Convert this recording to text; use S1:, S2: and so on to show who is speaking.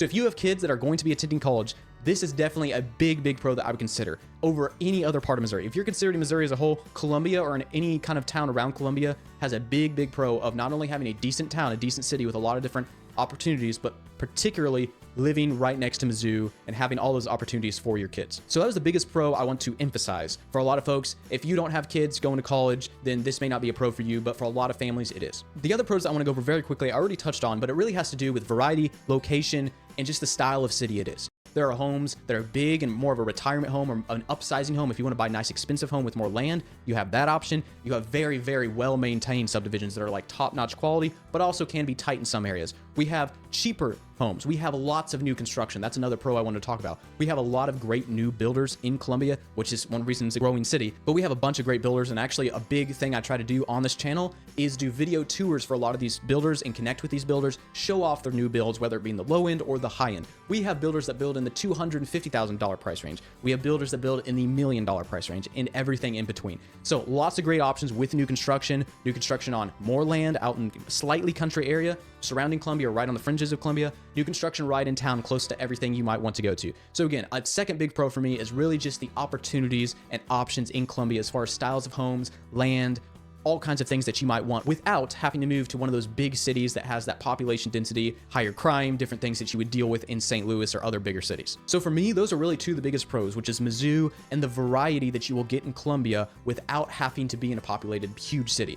S1: So if you have kids that are going to be attending college, this is definitely a big pro that I would consider over any other part of Missouri. If you're considering Missouri as a whole, Columbia or in any kind of town around Columbia has a big pro of not only having a decent town, a decent city with a lot of different opportunities, but particularly living right next to Mizzou and having all those opportunities for your kids. So that is the biggest pro I want to emphasize. For a lot of folks, if you don't have kids going to college, then this may not be a pro for you, but for a lot of families, it is. The other pros I want to go over very quickly, I already touched on, but it really has to do with variety, location, and just the style of city it is. There are homes that are big and more of a retirement home or an upsizing home. If you want to buy a nice expensive home with more land, you have that option. You have very well-maintained subdivisions that are like top-notch quality, but also can be tight in some areas. We have cheaper homes. We have lots of new construction. That's another pro I want to talk about. We have a lot of great new builders in Columbia, which is one reason it's a growing city, but we have a bunch of great builders. And actually a big thing I try to do on this channel is do video tours for a lot of these builders and connect with these builders, show off their new builds, whether it be in the low end or the high end. We have builders that build in the $250,000 price range. We have builders that build in the $1 million price range and everything in between. So lots of great options with new construction on more land out in slightly country area surrounding Columbia, right on the fringes of Columbia, new construction right in town close to everything you might want to go to. So again, a second big pro for me is really just the opportunities and options in Columbia as far as styles of homes, land, all kinds of things that you might want without having to move to one of those big cities that has that population density, higher crime, different things that you would deal with in St. Louis or other bigger cities. So for me, those are really two of the biggest pros, which is Mizzou and the variety that you will get in Columbia without having to be in a populated huge city.